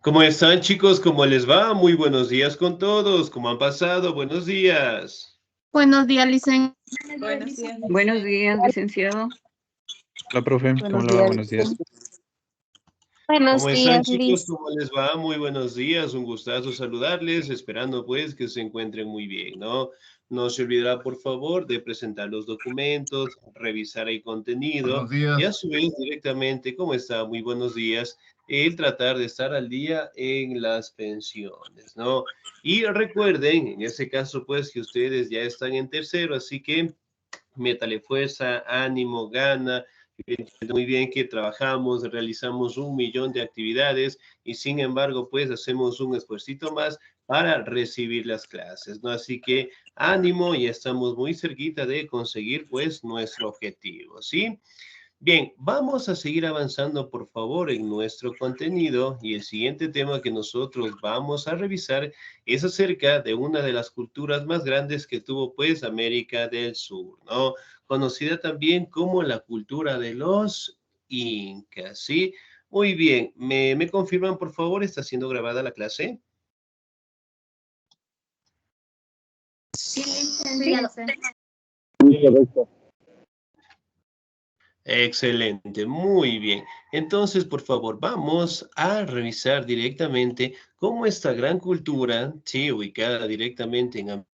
¿Cómo están, chicos? ¿Cómo les va? Muy buenos días con todos. ¿Cómo han pasado? Buenos días. Buenos días, licenciado. Buenos días, licenciado. Hola, profe. ¿Cómo le va? Buenos días. Buenos ¿Cómo están, días, chicos? Liz. ¿Cómo les va? Muy buenos días. Un gustazo saludarles, esperando pues que se encuentren muy bien, ¿no? No se olvidará, por favor, de presentar los documentos, revisar el contenido y a su vez directamente, ¿cómo está? Muy buenos días. El tratar de estar al día en las pensiones, ¿no? Y recuerden, en ese caso, pues, que ustedes ya están en tercero, así que métale fuerza, ánimo, gana. Muy bien que trabajamos, realizamos 1.000.000 de actividades y sin embargo, pues hacemos un esfuercito más para recibir las clases, ¿no? Así que ánimo, y estamos muy cerquita de conseguir pues nuestro objetivo, ¿sí? Bien, vamos a seguir avanzando, por favor, en nuestro contenido, y el siguiente tema que nosotros vamos a revisar es acerca de una de las culturas más grandes que tuvo, pues, América del Sur, ¿no? Conocida también como la cultura de los incas, ¿sí? Muy bien, ¿me confirman, por favor, está siendo grabada la clase? Sí, licenciado. Sí, correcto. Excelente, muy bien. Entonces, por favor, vamos a revisar directamente cómo esta gran cultura, sí, ubicada directamente en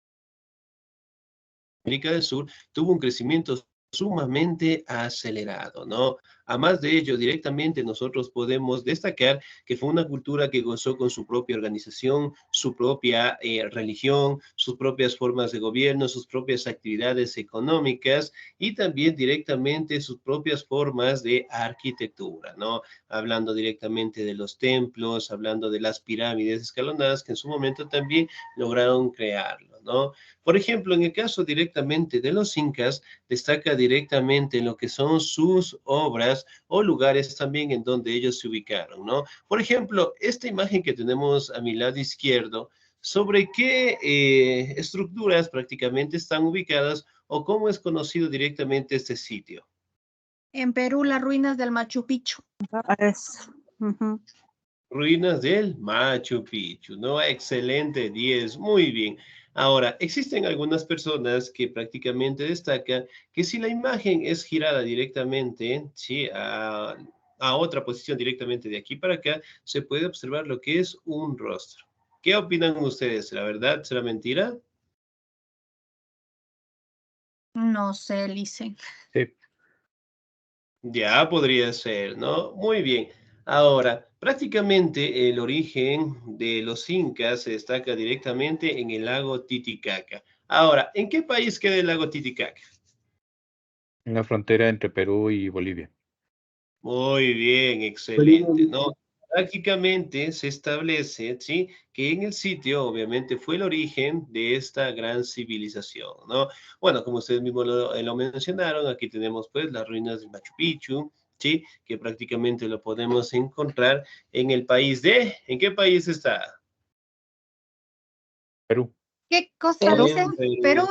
América del Sur, tuvo un crecimiento sumamente acelerado, ¿no? A más de ello, directamente nosotros podemos destacar que fue una cultura que gozó con su propia organización, su propia religión, sus propias formas de gobierno, sus propias actividades económicas y también directamente sus propias formas de arquitectura, ¿no? Hablando directamente de los templos, hablando de las pirámides escalonadas que en su momento también lograron crearlo, ¿no? Por ejemplo, en el caso directamente de los incas, destaca directamente lo que son sus obras o lugares también en donde ellos se ubicaron, ¿no? Por ejemplo, esta imagen que tenemos a mi lado izquierdo, ¿sobre qué estructuras prácticamente están ubicadas o cómo es conocido directamente este sitio? En Perú, las ruinas del Machu Picchu. Ruinas del Machu Picchu, ¿no? Excelente, 10, muy bien. Ahora, existen algunas personas que prácticamente destacan que si la imagen es girada directamente, ¿sí? A otra posición directamente de aquí para acá, se puede observar lo que es un rostro. ¿Qué opinan ustedes? ¿La verdad será mentira? No sé, Lice. Sí. Ya podría ser, ¿no? Muy bien. Ahora, prácticamente el origen de los incas se destaca directamente en el lago Titicaca. Ahora, ¿en qué país queda el lago Titicaca? En la frontera entre Perú y Bolivia. Muy bien, excelente, ¿no? Prácticamente se establece, ¿sí? Que en el sitio, obviamente, fue el origen de esta gran civilización, ¿no? Bueno, como ustedes mismos lo mencionaron, aquí tenemos, pues, las ruinas de Machu Picchu, ¿sí? Que prácticamente lo podemos encontrar en el país de... ¿En qué país está? Perú. ¿Qué cosa dice? En Perú. Perú.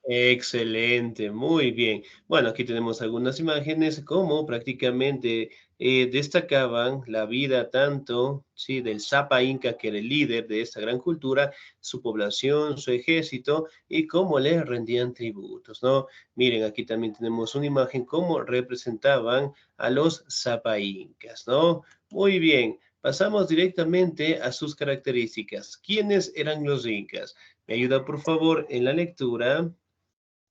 Excelente, muy bien. Bueno, aquí tenemos algunas imágenes como prácticamente destacaban la vida tanto, sí, del Zapa Inca, que era el líder de esta gran cultura, su población, su ejército y cómo le rendían tributos, ¿no? Miren, aquí también tenemos una imagen cómo representaban a los Zapa Incas, ¿no? Muy bien. Pasamos directamente a sus características. ¿Quiénes eran los incas? ¿Me ayuda, por favor, en la lectura?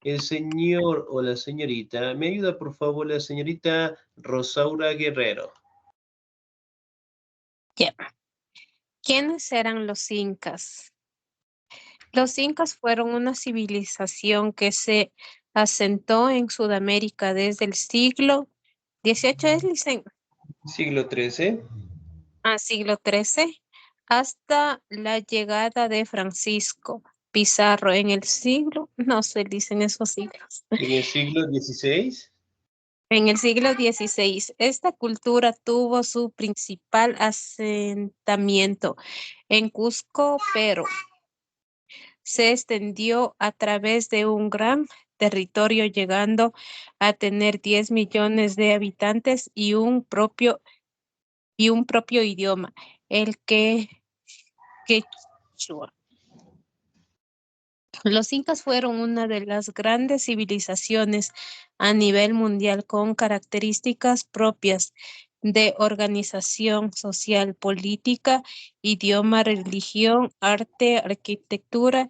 El señor o la señorita. ¿Me ayuda, por favor, la señorita Rosaura Guerrero? Ya. ¿Quiénes eran los incas? Los incas fueron una civilización que se asentó en Sudamérica desde el siglo XVIII, Siglo XIII. siglo XIII, hasta la llegada de Francisco Pizarro en el siglo, no se dicen esos siglos, En el siglo XVI. en el siglo XVI. Esta cultura tuvo su principal asentamiento en Cusco, Perú. Se extendió a través de un gran territorio, llegando a tener 10 millones de habitantes y un propio idioma. el quechua. Los incas fueron una de las grandes civilizaciones a nivel mundial con características propias de organización social, política, idioma, religión, arte, arquitectura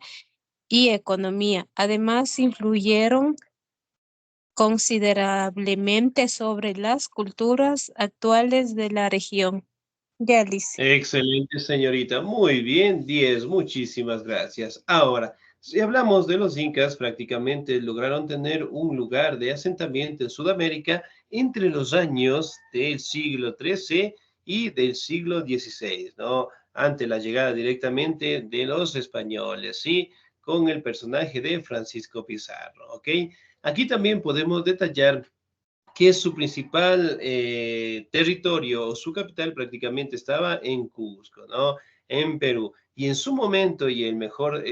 y economía. Además, influyeron considerablemente sobre las culturas actuales de la región. Ya, Alice. Excelente, señorita. Muy bien, 10. Muchísimas gracias. Ahora, si hablamos de los incas, prácticamente lograron tener un lugar de asentamiento en Sudamérica entre los años del siglo XIII y del siglo XVI, ¿no? Ante la llegada directamente de los españoles, ¿sí? Con el personaje de Francisco Pizarro, ¿ok? Aquí también podemos detallar que su principal territorio o su capital prácticamente estaba en Cusco, ¿no? En Perú. Y en su momento y el mejor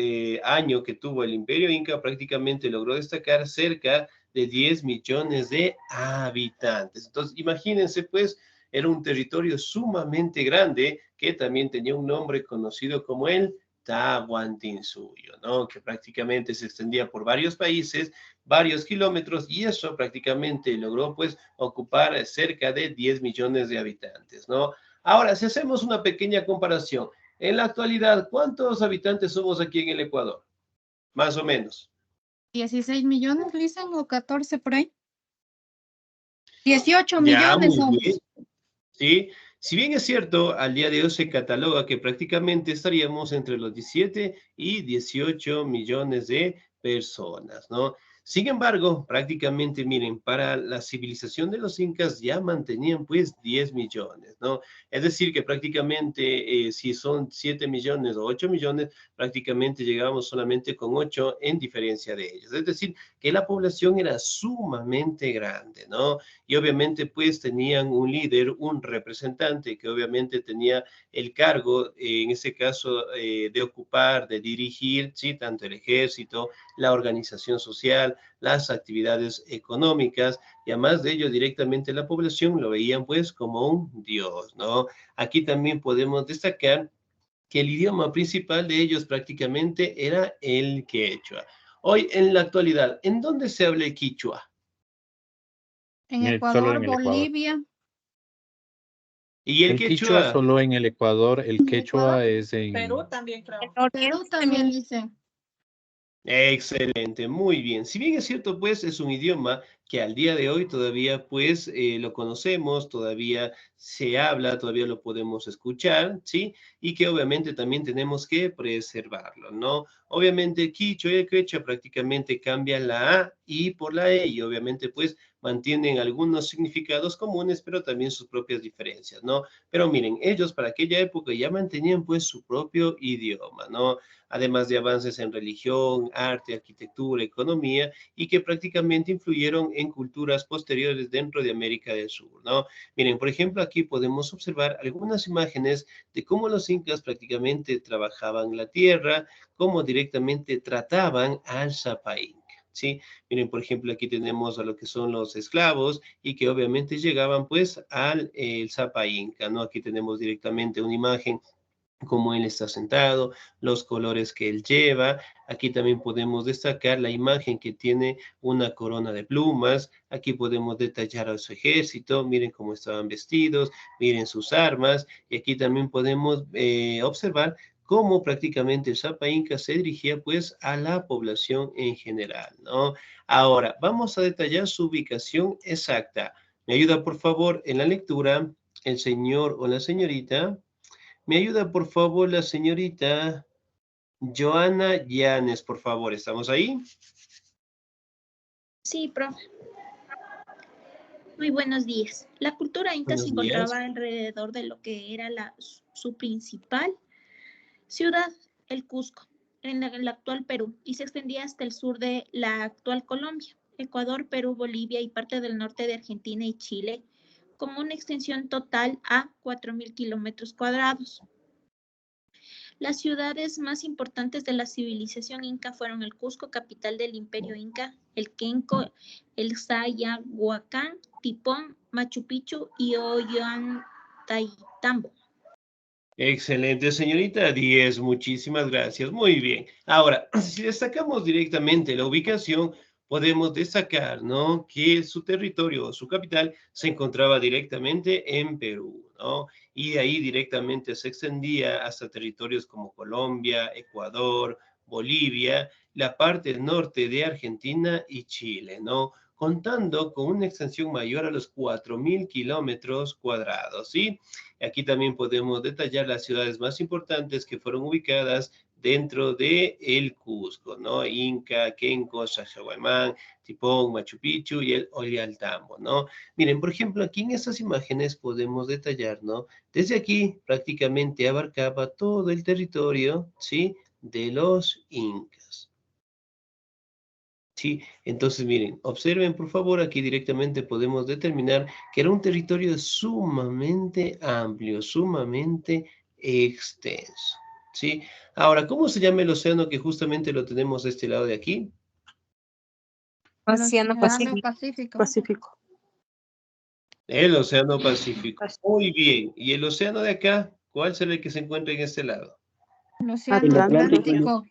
año que tuvo el Imperio Inca, prácticamente logró destacar cerca de 10 millones de habitantes. Entonces, imagínense, pues, era un territorio sumamente grande que también tenía un nombre conocido como el Tahuantinsuyo, ¿no? Que prácticamente se extendía por varios países, varios kilómetros, y eso prácticamente logró pues ocupar cerca de 10 millones de habitantes, ¿no? Ahora, si hacemos una pequeña comparación, en la actualidad, ¿cuántos habitantes somos aquí en el Ecuador? Más o menos. 16 millones, dicen, o 14 por ahí. 18 Ya, millones muy bien. somos. Sí, si bien es cierto, al día de hoy se cataloga que prácticamente estaríamos entre los 17 y 18 millones de personas, ¿no? Sin embargo, prácticamente, miren, para la civilización de los incas ya mantenían pues 10 millones, ¿no? Es decir, que prácticamente si son 7 millones o 8 millones, prácticamente llegábamos solamente con 8 en diferencia de ellos. Es decir, que la población era sumamente grande, ¿no? Y obviamente pues tenían un líder, un representante que obviamente tenía el cargo, en ese caso, de ocupar, de dirigir, ¿sí? Tanto el ejército, la organización social, las actividades económicas, y además de ello directamente la población lo veían pues como un dios, ¿no? Aquí también podemos destacar que el idioma principal de ellos prácticamente era el quechua. Hoy en la actualidad, ¿en dónde se habla el quichua? En Solo Ecuador, en el Ecuador. Bolivia. ¿Y el El quichua quechua? solo en el Ecuador, el En Ecuador. quechua es Perú en... también, creo. Perú también dicen. Excelente, muy bien. Si bien es cierto, pues es un idioma que al día de hoy todavía pues lo conocemos, todavía se habla, todavía lo podemos escuchar, ¿sí? Y que obviamente también tenemos que preservarlo, ¿no? Obviamente el quichua y el quechua prácticamente cambian la A y por la E y obviamente pues mantienen algunos significados comunes, pero también sus propias diferencias, ¿no? Pero miren, ellos para aquella época ya mantenían pues su propio idioma, ¿no? Además de avances en religión, arte, arquitectura, economía, y que prácticamente influyeron en culturas posteriores dentro de América del Sur, ¿no? Miren, por ejemplo, aquí podemos observar algunas imágenes de cómo los incas prácticamente trabajaban la tierra, cómo directamente trataban al Zapá Inca, ¿sí? Miren, por ejemplo, aquí tenemos a lo que son los esclavos y que obviamente llegaban pues al Zapá Inca, ¿no? Aquí tenemos directamente una imagen cómo él está sentado, los colores que él lleva. Aquí también podemos destacar la imagen que tiene una corona de plumas. Aquí podemos detallar a su ejército. Miren cómo estaban vestidos, miren sus armas. Y aquí también podemos observar cómo prácticamente el Zapá Inca se dirigía pues a la población en general, ¿no? Ahora, vamos a detallar su ubicación exacta. ¿Me ayuda, por favor, en la lectura el señor o la señorita? ¿Me ayuda, por favor, la señorita Joana Llanes, por favor? ¿Estamos ahí? Sí, profe. Muy buenos días. La cultura inca se Buenos días. encontraba alrededor de lo que era su principal ciudad, el Cusco, en el actual Perú, y se extendía hasta el sur de la actual Colombia, Ecuador, Perú, Bolivia y parte del norte de Argentina y Chile, con una extensión total a 4.000 kilómetros cuadrados. Las ciudades más importantes de la civilización inca fueron el Cusco, capital del Imperio Inca, el Quenco, el Sayahuacán, Tipón, Machu Picchu y Ollantaytambo. Excelente, señorita. 10, muchísimas gracias. Muy bien. Ahora, si destacamos directamente la ubicación, podemos destacar, ¿no?, que su territorio, su capital, se encontraba directamente en Perú, ¿no? Y de ahí directamente se extendía hasta territorios como Colombia, Ecuador, Bolivia, la parte norte de Argentina y Chile, ¿no? Contando con una extensión mayor a los 4.000 kilómetros cuadrados, ¿sí? Aquí también podemos detallar las ciudades más importantes que fueron ubicadas dentro de el Cusco, ¿no? Inca, Quenco, Sacsayhuamán, Tipón, Machu Picchu y el Ollantaytambo, ¿no? Miren, por ejemplo, aquí en estas imágenes podemos detallar, ¿no? Desde aquí prácticamente abarcaba todo el territorio, ¿sí?, de los incas. Sí, entonces miren, observen por favor, aquí directamente podemos determinar que era un territorio sumamente amplio, sumamente extenso, ¿sí? Ahora, ¿cómo se llama el océano que justamente lo tenemos de este lado de aquí? Océano Pacífico. Pacífico. El océano Pacífico. Muy bien. ¿Y el océano de acá? ¿Cuál será el que se encuentra en este lado? El océano Atlántico.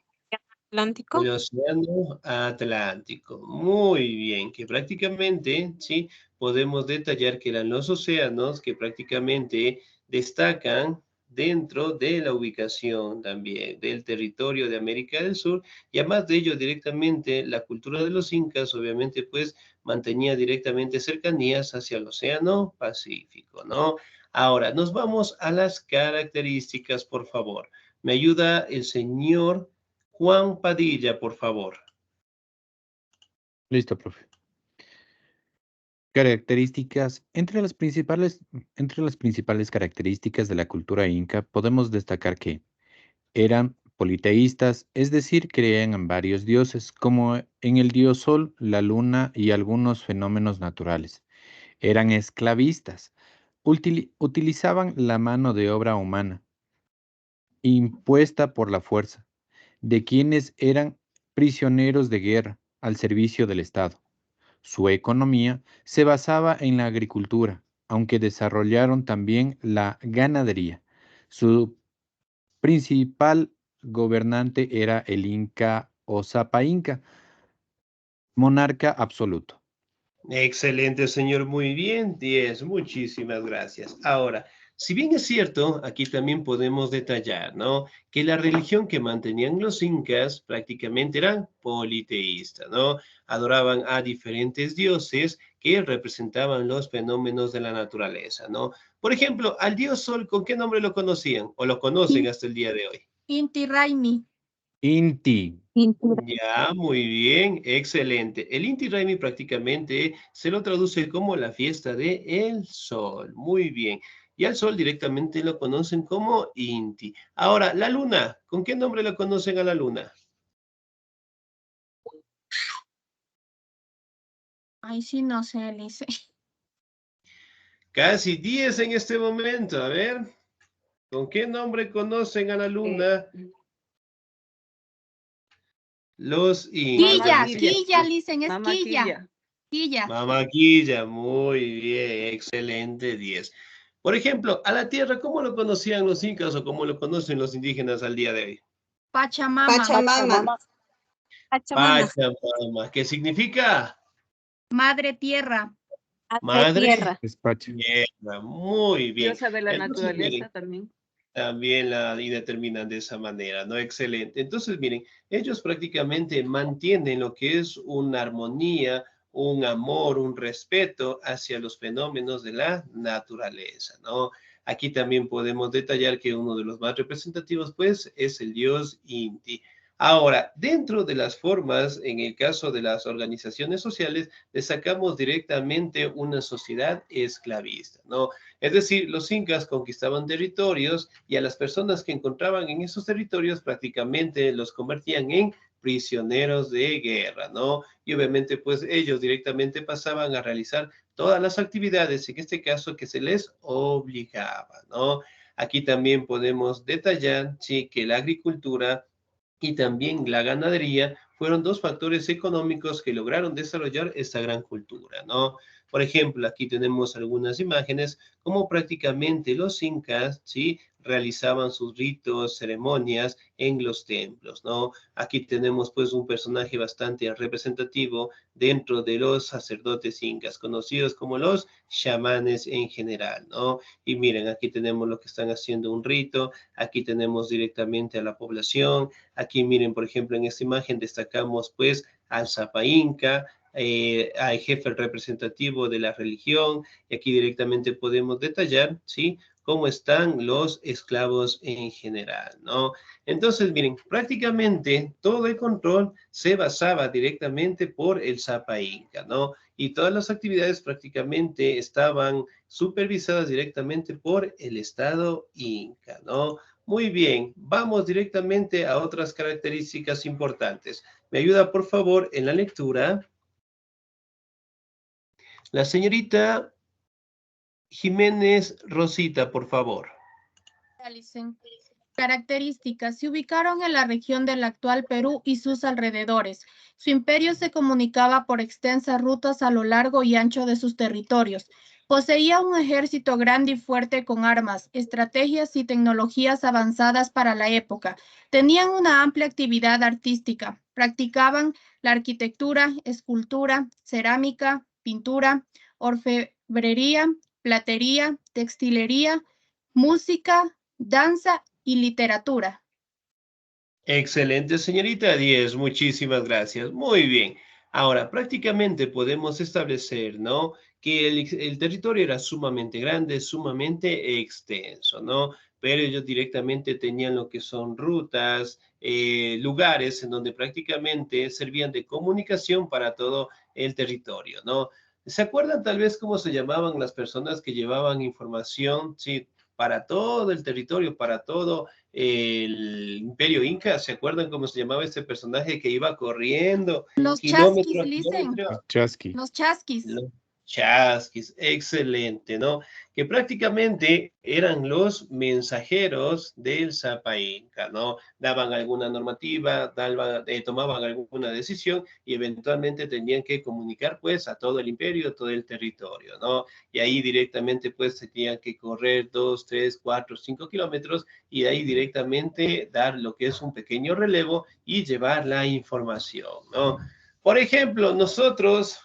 Atlántico. El océano Atlántico. Muy bien, que prácticamente, sí, podemos detallar que eran los océanos que prácticamente destacan dentro de la ubicación también del territorio de América del Sur, y además de ello directamente la cultura de los incas obviamente pues mantenía directamente cercanías hacia el océano Pacífico, ¿no? Ahora, nos vamos a las características, por favor. Me ayuda el señor Juan Padilla, por favor. Listo, profe. Características. Entre las principales características de la cultura inca, podemos destacar que eran politeístas, es decir, creían en varios dioses, como en el dios Sol, la luna y algunos fenómenos naturales. Eran esclavistas. Utilizaban la mano de obra humana, impuesta por la fuerza, de quienes eran prisioneros de guerra al servicio del Estado. Su economía se basaba en la agricultura, aunque desarrollaron también la ganadería. Su principal gobernante era el Inca o Zapa Inca, monarca absoluto. Excelente, señor. Muy bien. 10. Muchísimas gracias. Ahora, si bien es cierto, aquí también podemos detallar, ¿no?, que la religión que mantenían los incas prácticamente eran politeístas, ¿no? Adoraban a diferentes dioses que representaban los fenómenos de la naturaleza, ¿no? Por ejemplo, al dios Sol, ¿con qué nombre lo conocían o lo conocen hasta el día de hoy? Inti Raymi. Inti. Ya, muy bien, excelente. El Inti Raymi prácticamente se lo traduce como la fiesta de el sol. Muy bien. Y al sol directamente lo conocen como Inti. Ahora, la luna, ¿con qué nombre lo conocen a la luna? Ay, sí, no sé, Lice. Casi 10 en este momento. A ver, ¿con qué nombre conocen a la luna los incas? Quilla, Licen, es Mamá Quilla. Quilla. Mamaquilla, muy bien, excelente 10. Por ejemplo, a la tierra, ¿cómo lo conocían los incas o cómo lo conocen los indígenas al día de hoy? Pachamama. Pachamama. Pachamama, ¿qué significa? Madre Tierra. Madre Tierra. Despacho. Tierra, muy bien. Diosa de la Entonces, naturaleza miren, también. también la determinan de esa manera, ¿no? Excelente. Entonces, miren, ellos prácticamente mantienen lo que es una armonía, un amor, un respeto hacia los fenómenos de la naturaleza, ¿no? Aquí también podemos detallar que uno de los más representativos, pues, es el dios Inti. Ahora, dentro de las formas, en el caso de las organizaciones sociales, destacamos directamente una sociedad esclavista, ¿no? Es decir, los incas conquistaban territorios y a las personas que encontraban en esos territorios prácticamente los convertían en prisioneros de guerra, ¿no? Y obviamente pues ellos directamente pasaban a realizar todas las actividades, en este caso que se les obligaba, ¿no? Aquí también podemos detallar, sí, que la agricultura y también la ganadería fueron dos factores económicos que lograron desarrollar esta gran cultura, ¿no? Por ejemplo, aquí tenemos algunas imágenes como prácticamente los incas, ¿sí?, realizaban sus ritos, ceremonias en los templos, ¿no? Aquí tenemos pues un personaje bastante representativo dentro de los sacerdotes incas, conocidos como los chamanes en general, ¿no? Y miren, aquí tenemos lo que están haciendo un rito, aquí tenemos directamente a la población, aquí miren, por ejemplo, en esta imagen destacamos pues al Zapa Inca, al jefe representativo de la religión, y aquí directamente podemos detallar, ¿sí?, cómo están los esclavos en general, ¿no? Entonces, miren, prácticamente todo el control se basaba directamente por el Zapa Inca, ¿no? Y todas las actividades prácticamente estaban supervisadas directamente por el Estado Inca, ¿no? Muy bien, vamos directamente a otras características importantes. ¿Me ayuda, por favor, en la lectura? La señorita Jiménez Rosita, por favor. Características. Se ubicaron en la región del actual Perú y sus alrededores. Su imperio se comunicaba por extensas rutas a lo largo y ancho de sus territorios. Poseía un ejército grande y fuerte con armas, estrategias y tecnologías avanzadas para la época. Tenían una amplia actividad artística. Practicaban la arquitectura, escultura, cerámica, pintura, orfebrería, platería, textilería, música, danza y literatura. Excelente, señorita 10. Muchísimas gracias. Muy bien. Ahora, prácticamente podemos establecer, ¿no?, que el territorio era sumamente grande, sumamente extenso, ¿no? Pero ellos directamente tenían lo que son rutas, lugares en donde prácticamente servían de comunicación para todo el territorio, ¿no? ¿Se acuerdan tal vez cómo se llamaban las personas que llevaban información, sí, para todo el territorio, para todo el Imperio Inca? ¿Se acuerdan cómo se llamaba este personaje que iba corriendo Los kilómetro chasquis, a Listen. kilómetro? Chasqui. Los chasquis. Los chasquis, excelente, ¿no? Que prácticamente eran los mensajeros del Zapa Inca, ¿no? Daban alguna normativa, tomaban alguna decisión y eventualmente tenían que comunicar pues a todo el imperio, a todo el territorio, ¿no? Y ahí directamente pues se tenían que correr 2, 3, 4, 5 kilómetros y de ahí directamente dar lo que es un pequeño relevo y llevar la información, ¿no? Por ejemplo, nosotros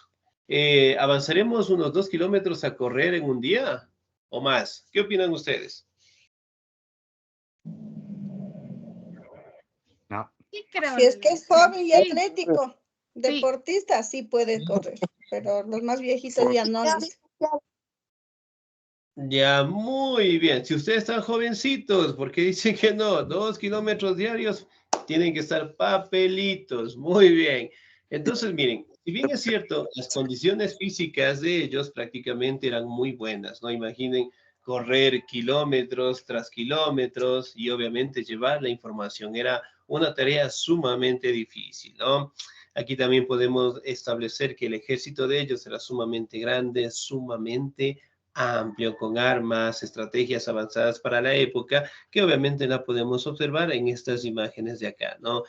¿avanzaremos unos 2 kilómetros a correr en un día o más? ¿Qué opinan ustedes? No. Sí, creo. Si es que es joven y Sí. atlético, deportista, sí puede correr, pero los más viejitos ya no. Ya, muy bien. Si ustedes están jovencitos, ¿por qué dicen que no? 2 kilómetros diarios tienen que estar papelitos. Muy bien. Entonces, miren, si bien es cierto, las condiciones físicas de ellos prácticamente eran muy buenas, ¿no? Imaginen correr kilómetros tras kilómetros y obviamente llevar la información. Era una tarea sumamente difícil, ¿no? Aquí también podemos establecer que el ejército de ellos era sumamente grande, sumamente amplio, con armas, estrategias avanzadas para la época, que obviamente la podemos observar en estas imágenes de acá, ¿no?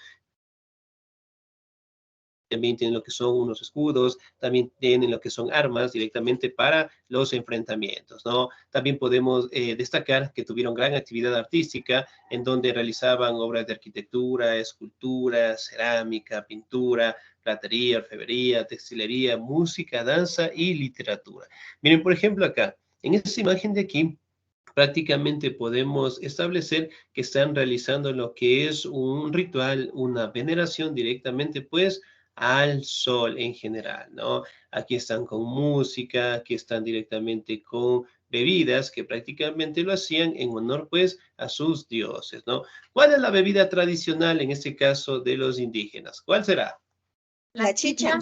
También tienen lo que son unos escudos, también tienen lo que son armas directamente para los enfrentamientos, ¿no? También podemos destacar que tuvieron gran actividad artística en donde realizaban obras de arquitectura, escultura, cerámica, pintura, platería, orfebrería, textilería, música, danza y literatura. Miren, por ejemplo, acá, en esta imagen de aquí, prácticamente podemos establecer que están realizando lo que es un ritual, una veneración directamente, pues, al sol en general, ¿no? Aquí están con música, aquí están directamente con bebidas que prácticamente lo hacían en honor, pues, a sus dioses, ¿no? ¿Cuál es la bebida tradicional en este caso de los indígenas? ¿Cuál será? La chicha.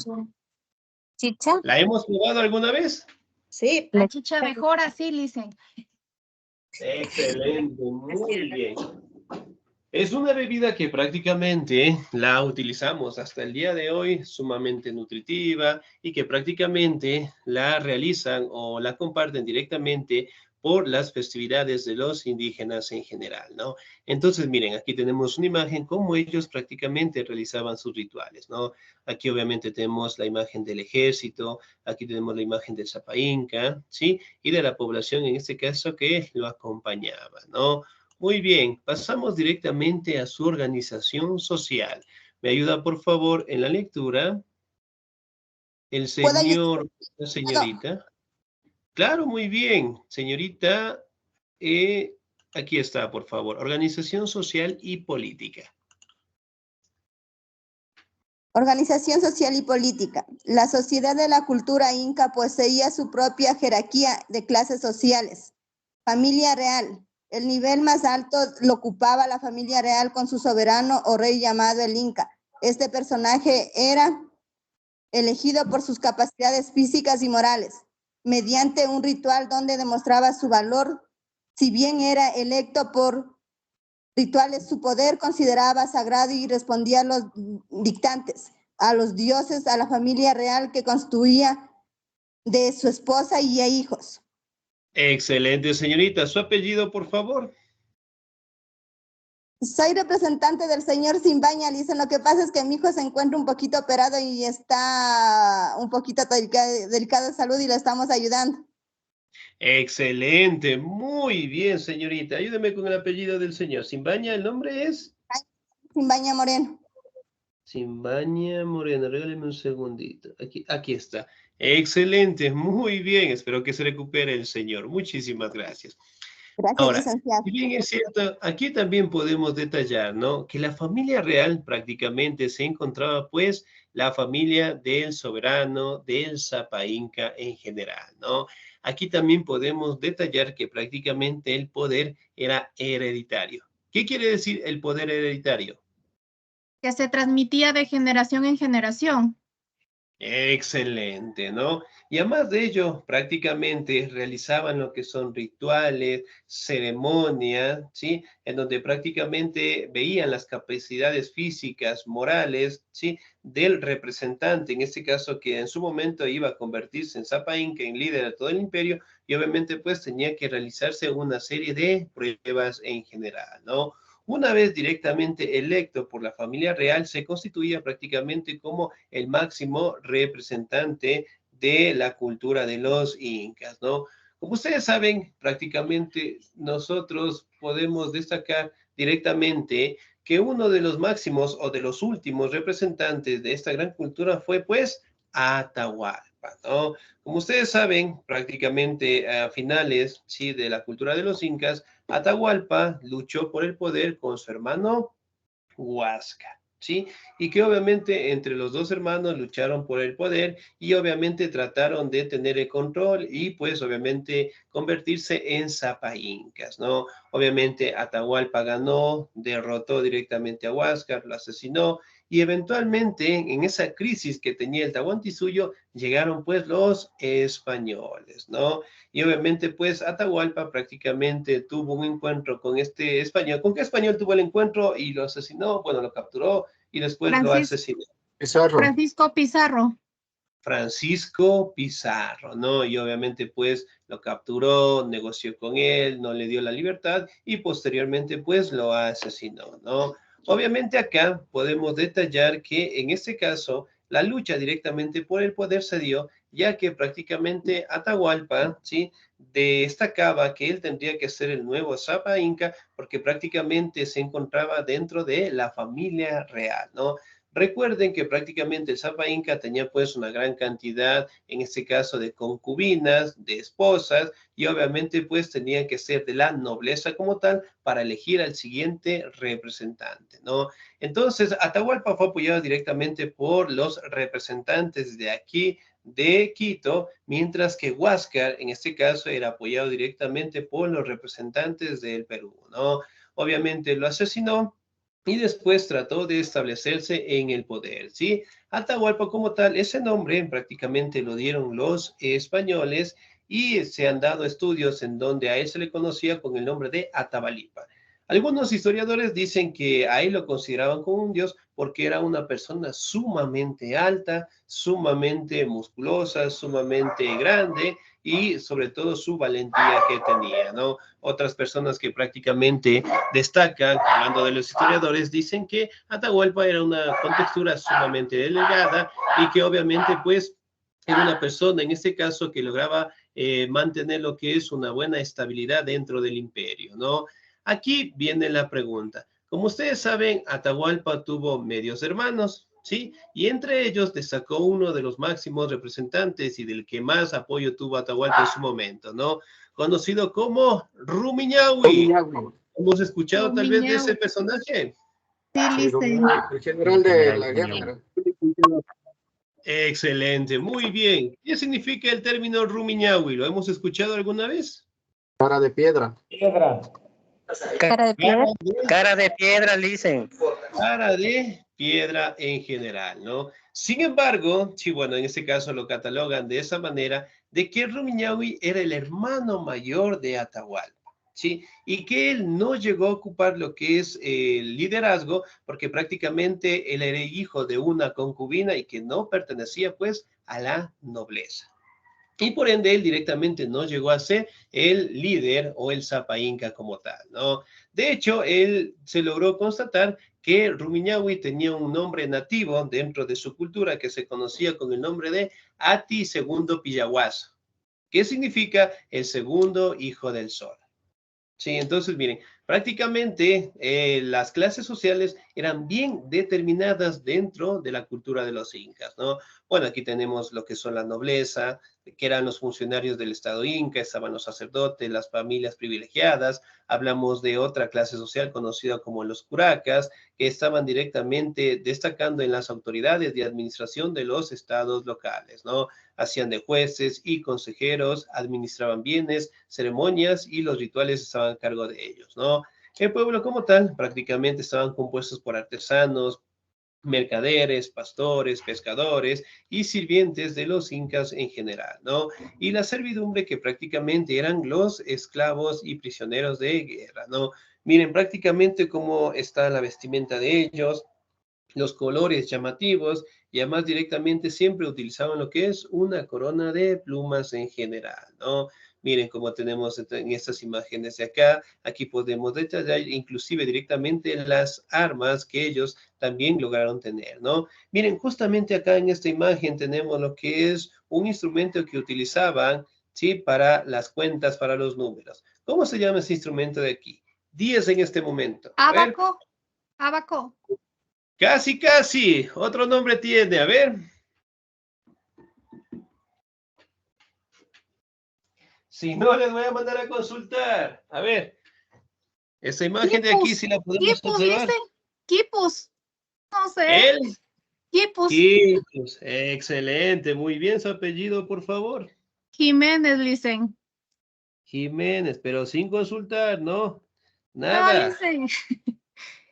¿Chicha? ¿La hemos probado alguna vez? Sí. La chicha mejora, sí, Listen. Excelente, muy bien. Es una bebida que prácticamente la utilizamos hasta el día de hoy, sumamente nutritiva y que prácticamente la realizan o la comparten directamente por las festividades de los indígenas en general, ¿no? Entonces, miren, aquí tenemos una imagen cómo ellos prácticamente realizaban sus rituales, ¿no? Aquí obviamente tenemos la imagen del ejército, aquí tenemos la imagen del Sapa Inca, ¿sí? Y de la población en este caso que lo acompañaba, ¿no? Muy bien, pasamos directamente a su organización social. ¿Me ayuda, por favor, en la lectura? El ¿Puedo ayudar? señor, la señorita. Claro, muy bien. Señorita, aquí está, por favor. Organización social y política. Organización social y política. La sociedad de la cultura inca poseía su propia jerarquía de clases sociales. Familia real. El nivel más alto lo ocupaba la familia real con su soberano o rey llamado el Inca. Este personaje era elegido por sus capacidades físicas y morales, mediante un ritual donde demostraba su valor. Si bien era electo por rituales, su poder consideraba sagrado y respondía a los dictantes, a los dioses, a la familia real que constituía de su esposa y a hijos. Excelente, señorita. ¿Su apellido, por favor? Soy representante del señor Simbaña, Lisa. Lo que pasa es que mi hijo se encuentra un poquito operado y está un poquito delicado de salud y lo estamos ayudando. Excelente, muy bien, señorita. Ayúdeme con el apellido del señor. Simbaña, ¿el nombre es? Simbaña Moreno. Simbaña Moreno, regáleme un segundito. Aquí está. Excelente, muy bien. Espero que se recupere el señor. Muchísimas gracias. Gracias, Ahora, licenciado. si bien es cierto, aquí también podemos detallar, ¿no? Que la familia real prácticamente se encontraba, pues, la familia del soberano, del Sapa Inca en general, ¿no? Aquí también podemos detallar que prácticamente el poder era hereditario. ¿Qué quiere decir el poder hereditario? Que se transmitía de generación en generación. Excelente, ¿no? Y además de ello, prácticamente realizaban lo que son rituales, ceremonias, ¿sí? En donde prácticamente veían las capacidades físicas, morales, ¿sí? Del representante, en este caso que en su momento iba a convertirse en Sapa Inca, en líder de todo el imperio, y obviamente pues tenía que realizarse una serie de pruebas en general, ¿no? Una vez directamente electo por la familia real, se constituía prácticamente como el máximo representante de la cultura de los incas, ¿no? Como ustedes saben, prácticamente nosotros podemos destacar directamente que uno de los máximos o de los últimos representantes de esta gran cultura fue pues Atahualpa, ¿no? Como ustedes saben, prácticamente a finales, sí, de la cultura de los incas, Atahualpa luchó por el poder con su hermano Huasca, ¿sí? Y que obviamente entre los dos hermanos lucharon por el poder y obviamente trataron de tener el control y pues obviamente convertirse en Sapa Incas, ¿no? Obviamente Atahualpa ganó, derrotó directamente a Huáscar, lo asesinó y eventualmente en esa crisis que tenía el Tahuantinsuyo llegaron pues los españoles, ¿no? Y obviamente pues Atahualpa prácticamente tuvo un encuentro con este español. ¿Con qué español tuvo el encuentro y lo asesinó? Bueno, lo capturó y después lo asesinó. Francisco Pizarro. Francisco Pizarro, ¿no? Y obviamente pues lo capturó, negoció con él, no le dio la libertad y posteriormente pues lo asesinó, ¿no? Obviamente acá podemos detallar que en este caso la lucha directamente por el poder se dio ya que prácticamente Atahualpa, ¿sí? Destacaba que él tendría que ser el nuevo Sapa Inca porque prácticamente se encontraba dentro de la familia real, ¿no? Recuerden que prácticamente el Sapa Inca tenía pues una gran cantidad, en este caso, de concubinas, de esposas, y obviamente pues tenían que ser de la nobleza como tal para elegir al siguiente representante, ¿no? Entonces, Atahualpa fue apoyado directamente por los representantes de aquí, de Quito, mientras que Huáscar, en este caso, era apoyado directamente por los representantes del Perú, ¿no? Obviamente lo asesinó y después trató de establecerse en el poder, ¿sí? Atahualpa como tal, ese nombre prácticamente lo dieron los españoles y se han dado estudios en donde a él se le conocía con el nombre de Atabalipa. Algunos historiadores dicen que a él lo consideraban como un dios porque era una persona sumamente alta, sumamente musculosa, sumamente grande y sobre todo su valentía que tenía, ¿no? Otras personas que prácticamente destacan, hablando de los historiadores, dicen que Atahualpa era una contextura sumamente delgada y que obviamente pues era una persona en este caso que lograba mantener lo que es una buena estabilidad dentro del imperio, ¿no? Aquí viene la pregunta. Como ustedes saben, Atahualpa tuvo medios hermanos, ¿sí? Y entre ellos destacó uno de los máximos representantes y del que más apoyo tuvo Atahualpa en su momento, ¿no? Conocido como Rumiñahui. ¿Hemos escuchado tal vez de ese personaje? Sí, Licen. El general de la guerra. Excelente, muy bien. ¿Qué significa el término Rumiñahui? ¿Lo hemos escuchado alguna vez? Cara de piedra. Cara de piedra. Cara de piedra, dicen. Cara de piedra en general, ¿no? Sin embargo, sí, bueno, en este caso lo catalogan de esa manera, de que Rumiñahui era el hermano mayor de Atahualpa, ¿sí? Y que él no llegó a ocupar lo que es el liderazgo, porque prácticamente él era hijo de una concubina y que no pertenecía, pues, a la nobleza. Y por ende él directamente no llegó a ser el líder o el Zapa Inca como tal, ¿no? De hecho, él se logró constatar que Rumiñahui tenía un nombre nativo dentro de su cultura que se conocía con el nombre de Ati II Pillahuaso, que significa el segundo hijo del sol. Sí, entonces miren, prácticamente las clases sociales eran bien determinadas dentro de la cultura de los incas, ¿no? Bueno, aquí tenemos lo que son la nobleza, que eran los funcionarios del Estado inca, estaban los sacerdotes, las familias privilegiadas, hablamos de otra clase social conocida como los curacas, que estaban directamente destacando en las autoridades de administración de los estados locales, ¿no? Hacían de jueces y consejeros, administraban bienes, ceremonias y los rituales estaban a cargo de ellos, ¿no? El pueblo como tal prácticamente estaban compuestos por artesanos, mercaderes, pastores, pescadores y sirvientes de los incas en general, ¿no? Y la servidumbre que prácticamente eran los esclavos y prisioneros de guerra, ¿no? Miren prácticamente cómo está la vestimenta de ellos, los colores llamativos y además directamente siempre utilizaban lo que es una corona de plumas en general, ¿no? Miren cómo tenemos en estas imágenes de acá, aquí podemos detallar inclusive directamente las armas que ellos también lograron tener, ¿no? Miren, justamente acá en esta imagen tenemos lo que es un instrumento que utilizaban, ¿sí? Para las cuentas, para los números. ¿Cómo se llama ese instrumento de aquí? 10 en este momento. Abaco. Abaco. Casi, casi. Otro nombre tiene. A ver. Si no, les voy a mandar a consultar. A ver. Esa imagen de aquí, si la podemos observar. Quipus. No sé. ¿El? Quipus. Quipus. Excelente. Muy bien. Su apellido, por favor. Jiménez, dicen. Jiménez, pero sin consultar, ¿no? Nada. No, dicen.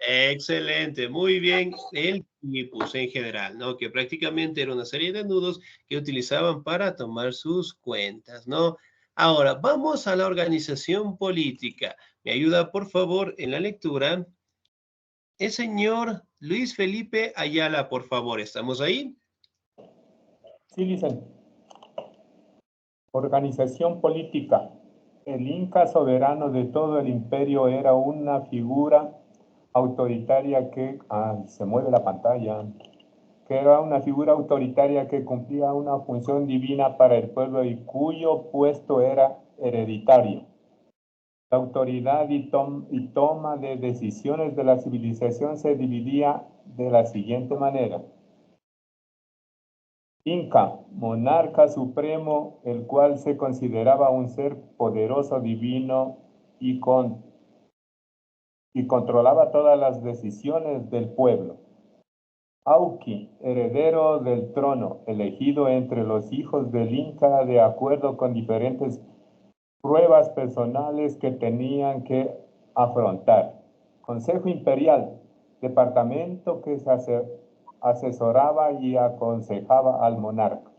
Excelente, muy bien. El quipus en general, ¿no? Que prácticamente era una serie de nudos que utilizaban para tomar sus cuentas, ¿no? Ahora, vamos a la organización política. ¿Me ayuda, por favor, en la lectura? El señor Luis Felipe Ayala, por favor. ¿Estamos ahí? Sí, dicen. Organización política. El Inca soberano de todo el imperio era una figura autoritaria que... se mueve la pantalla. Que era una figura autoritaria que cumplía una función divina para el pueblo y cuyo puesto era hereditario. La autoridad y toma de decisiones de la civilización se dividía de la siguiente manera. Inca, monarca supremo, el cual se consideraba un ser poderoso divino y controlaba todas las decisiones del pueblo. Auqui, heredero del trono, elegido entre los hijos del Inca de acuerdo con diferentes pruebas personales que tenían que afrontar. Consejo Imperial, departamento que se asesoraba y aconsejaba al monarca.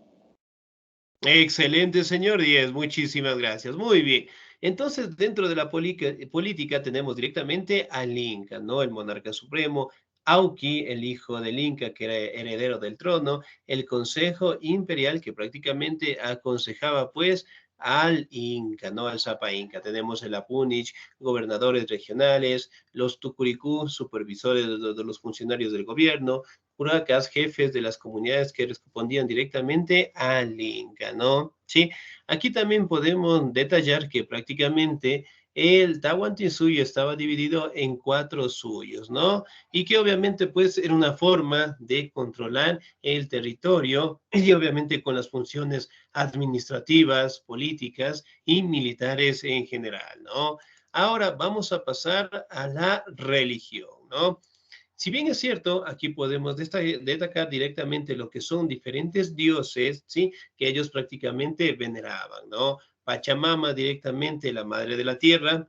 Excelente, señor Díez. Muchísimas gracias. Muy bien. Entonces, dentro de la política tenemos directamente al Inca, ¿no? El monarca supremo, Auqui, el hijo del Inca, que era heredero del trono, el Consejo Imperial, que prácticamente aconsejaba, pues, al Inca, ¿no? Al Zapa Inca. Tenemos el Apunich, gobernadores regionales, los Tucuricú, supervisores de los funcionarios del gobierno, Puracas, jefes de las comunidades que respondían directamente al Inca, ¿no? Sí, aquí también podemos detallar que prácticamente el Tahuantinsuyo estaba dividido en 4 suyos, ¿no? Y que obviamente pues era una forma de controlar el territorio y obviamente con las funciones administrativas, políticas y militares en general, ¿no? Ahora vamos a pasar a la religión, ¿no? Si bien es cierto, aquí podemos destacar directamente lo que son diferentes dioses, ¿sí? Que ellos prácticamente veneraban, ¿no? Pachamama directamente, la madre de la tierra,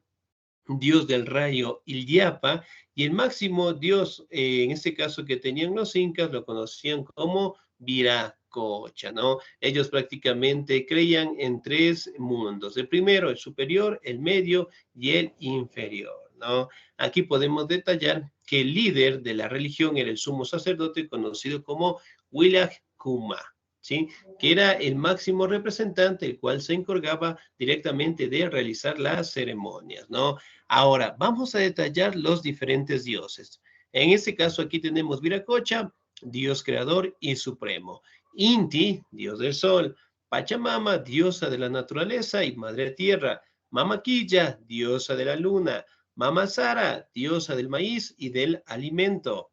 dios del rayo Illapa, y el máximo dios, en este caso que tenían los incas, lo conocían como Viracocha, ¿no? Ellos prácticamente creían en 3 mundos, el primero, el superior, el medio y el inferior, ¿no? Aquí podemos detallar que el líder de la religión era el sumo sacerdote conocido como Willaj Kuma, ¿sí? Que era el máximo representante, el cual se encargaba directamente de realizar las ceremonias, ¿no? Ahora, vamos a detallar los diferentes dioses. En este caso, aquí tenemos Viracocha, Dios creador y supremo. Inti, Dios del sol. Pachamama, diosa de la naturaleza y madre tierra. Mamaquilla, diosa de la luna. Mama Sara, diosa del maíz y del alimento.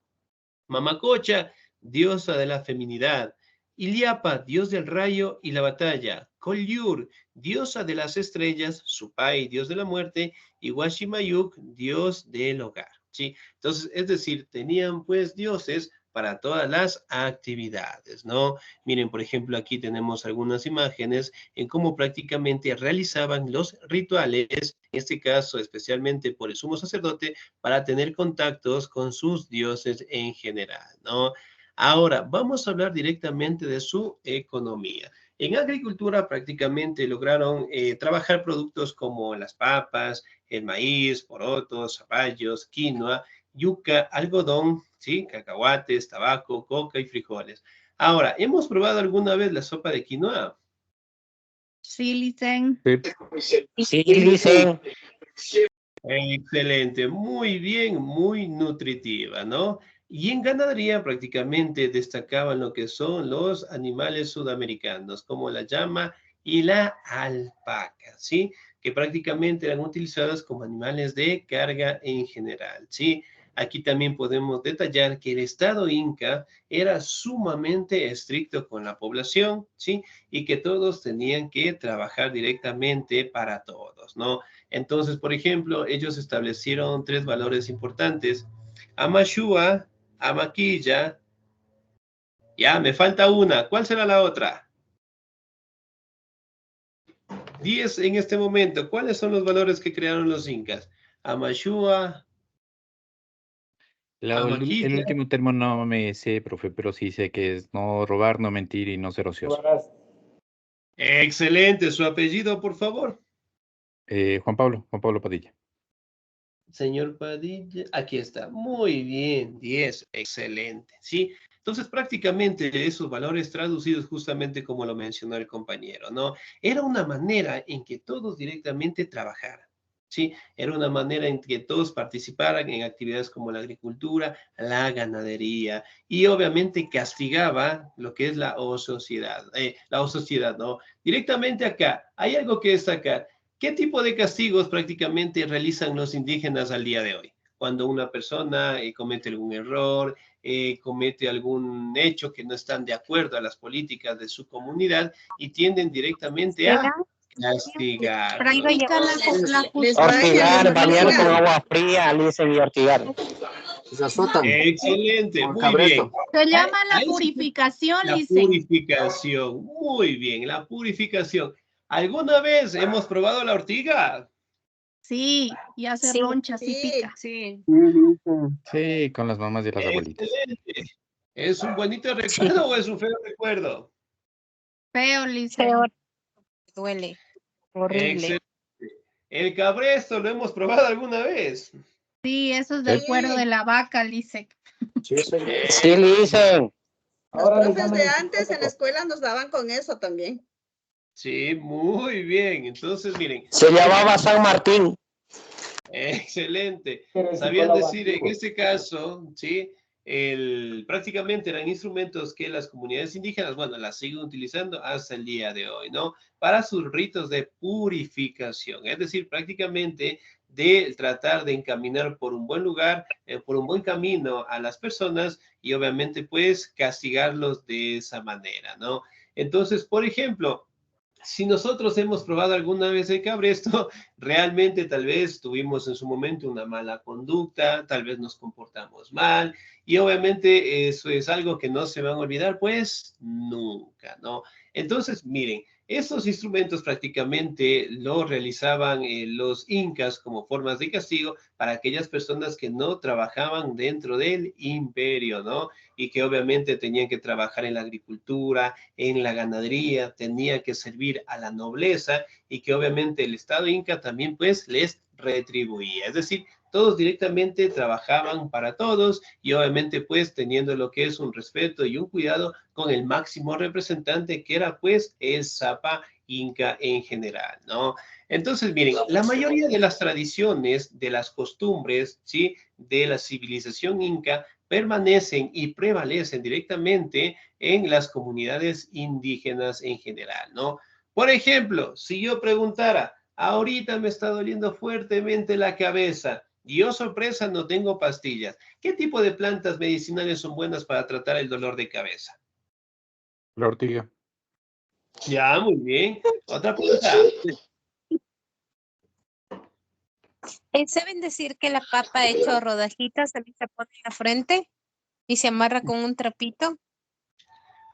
Mamacocha, diosa de la feminidad. Iliapa, dios del rayo y la batalla. Kolyur, diosa de las estrellas. Supai, dios de la muerte. Y Washimayuk, dios del hogar. ¿Sí? Entonces, es decir, tenían pues dioses para todas las actividades, ¿no? Miren, por ejemplo, aquí tenemos algunas imágenes en cómo prácticamente realizaban los rituales, en este caso especialmente por el sumo sacerdote, para tener contactos con sus dioses en general, ¿no? Ahora, vamos a hablar directamente de su economía. En agricultura prácticamente lograron trabajar productos como las papas, el maíz, porotos, zapallos, quinoa, yuca, algodón, ¿sí? Cacahuates, tabaco, coca y frijoles. Ahora, ¿hemos probado alguna vez la sopa de quinoa? Sí, Licen. Sí, dicen. Excelente, muy bien, muy nutritiva, ¿no? Y en ganadería prácticamente destacaban lo que son los animales sudamericanos, como la llama y la alpaca, ¿sí? Que prácticamente eran utilizadas como animales de carga en general, ¿sí? Aquí también podemos detallar que el Estado Inca era sumamente estricto con la población, ¿sí? Y que todos tenían que trabajar directamente para todos, ¿no? Entonces, por ejemplo, ellos establecieron 3 valores importantes. Amashua, Amaquilla. Ya, me falta una. ¿Cuál será la otra? 10 en este momento. ¿Cuáles son los valores que crearon los incas? Amashua, El Amaquilla. último término no me sé, profe, pero sí sé que es no robar, no mentir y no ser ocioso. Excelente. ¿Su apellido, por favor? Juan Pablo Padilla. Señor Padilla, aquí está. Muy bien, 10, excelente, ¿sí? Entonces, prácticamente esos valores traducidos justamente como lo mencionó el compañero, ¿no? Era una manera en que todos directamente trabajaran, ¿sí? Era una manera en que todos participaran en actividades como la agricultura, la ganadería, y obviamente castigaba lo que es la ociosidad, ¿no? Directamente acá, hay algo que destacar. ¿Qué tipo de castigos prácticamente realizan los indígenas al día de hoy? Cuando una persona comete algún error, comete algún hecho que no están de acuerdo a las políticas de su comunidad y tienden directamente a castigar. Practican la Hostigar, bañar con agua fría, dicen, y hostigar. Excelente, muy bien. Se llama la purificación, La Licen. purificación, muy bien, la purificación. ¿Alguna vez hemos probado la ortiga? Sí, y hace ronchas y pica. Sí. Sí, con las mamás y las abuelitas. Excelente. ¿Es un bonito recuerdo o es un feo recuerdo? Feo, Licen. Peor. Duele. Horrible. Excelente. El cabresto, ¿lo hemos probado alguna vez? Sí, eso es del cuero de la vaca, Lisek. Sí, dicen. Los profes de antes en la escuela nos daban con eso también. Sí, muy bien. Entonces, miren. Se llamaba San Martín. Excelente. Sabían decir, en este caso, ¿sí? Prácticamente eran instrumentos que las comunidades indígenas, bueno, las siguen utilizando hasta el día de hoy, ¿no? Para sus ritos de purificación. Es decir, prácticamente de tratar de encaminar por un buen lugar, por un buen camino a las personas y obviamente, pues, castigarlos de esa manera, ¿no? Entonces, por ejemplo, si nosotros hemos probado alguna vez el cabresto, realmente tal vez tuvimos en su momento una mala conducta, tal vez nos comportamos mal, y obviamente eso es algo que no se van a olvidar, pues nunca, ¿no? Entonces, miren, estos instrumentos prácticamente los realizaban los incas como formas de castigo para aquellas personas que no trabajaban dentro del imperio, ¿no? Y que obviamente tenían que trabajar en la agricultura, en la ganadería, tenían que servir a la nobleza y que obviamente el Estado Inca también pues les retribuía. Es decir, todos directamente trabajaban para todos y obviamente pues teniendo lo que es un respeto y un cuidado con el máximo representante que era pues el Zapa Inca en general, ¿no? Entonces, miren, la mayoría de las tradiciones, de las costumbres, ¿sí? De la civilización inca permanecen y prevalecen directamente en las comunidades indígenas en general, ¿no? Por ejemplo, si yo preguntara, ahorita me está doliendo fuertemente la cabeza y yo, sorpresa, no tengo pastillas, ¿qué tipo de plantas medicinales son buenas para tratar el dolor de cabeza? La ortiga. Ya, muy bien. Otra pregunta. ¿Saben decir que la papa hecho rodajitas también se pone en la frente y se amarra con un trapito?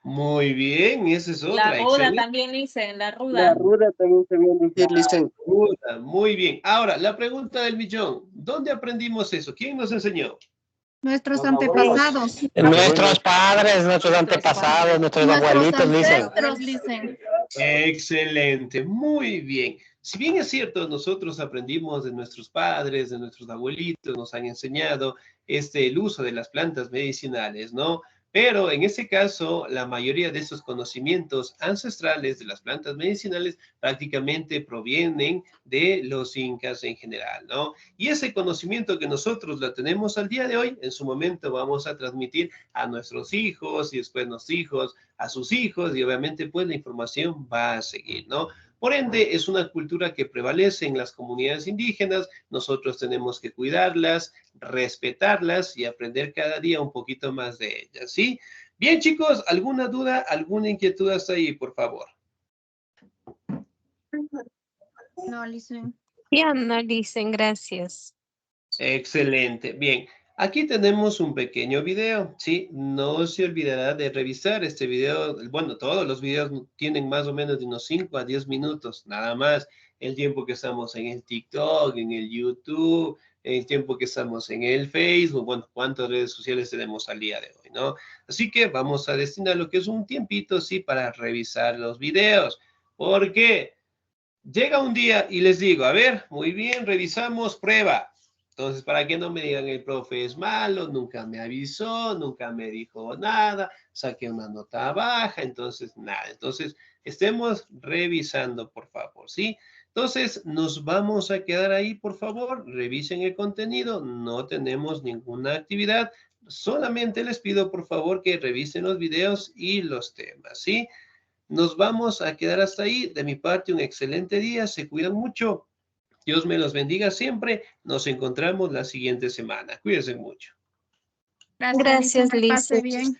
Muy bien, esa es otra. La ruda excelente. también dicen, la ruda. La ruda también se viene a decir, dicen. Ruda, muy bien. Ahora, la pregunta del millón. ¿Dónde aprendimos eso? ¿Quién nos enseñó? Nuestros antepasados. Nuestros padres, nuestros antepasados, nuestros abuelitos, dicen. Dicen. Excelente, muy bien. Si bien es cierto, nosotros aprendimos de nuestros padres, de nuestros abuelitos, nos han enseñado el uso de las plantas medicinales, ¿no? Pero en este caso, la mayoría de esos conocimientos ancestrales de las plantas medicinales prácticamente provienen de los incas en general, ¿no? Y ese conocimiento que nosotros lo tenemos al día de hoy, en su momento vamos a transmitir a nuestros hijos y después nuestros hijos a sus hijos y obviamente pues la información va a seguir, ¿no? Por ende, es una cultura que prevalece en las comunidades indígenas, nosotros tenemos que cuidarlas, respetarlas y aprender cada día un poquito más de ellas, ¿sí? Bien, chicos, ¿alguna duda, alguna inquietud hasta ahí, por favor? No, listen. Ya no dicen, gracias. Excelente, bien. Aquí tenemos un pequeño video, ¿sí? No se olvidará de revisar este video. Bueno, todos los videos tienen más o menos de unos 5 a 10 minutos, nada más. El tiempo que estamos en el TikTok, en el YouTube, el tiempo que estamos en el Facebook, bueno, cuántas redes sociales tenemos al día de hoy, ¿no? Así que vamos a destinar lo que es un tiempito, sí, para revisar los videos. ¿Por qué? Llega un día y les digo, a ver, muy bien, revisamos prueba. Entonces, para que no me digan el profe es malo, nunca me avisó, nunca me dijo nada, saqué una nota baja, entonces nada. Entonces, estemos revisando, por favor, ¿sí? Entonces, nos vamos a quedar ahí, por favor, revisen el contenido, no tenemos ninguna actividad, solamente les pido, por favor, que revisen los videos y los temas, ¿sí? Nos vamos a quedar hasta ahí. De mi parte, un excelente día, se cuidan mucho. Dios me los bendiga siempre. Nos encontramos la siguiente semana. Cuídense mucho. Gracias, Liz. Bien.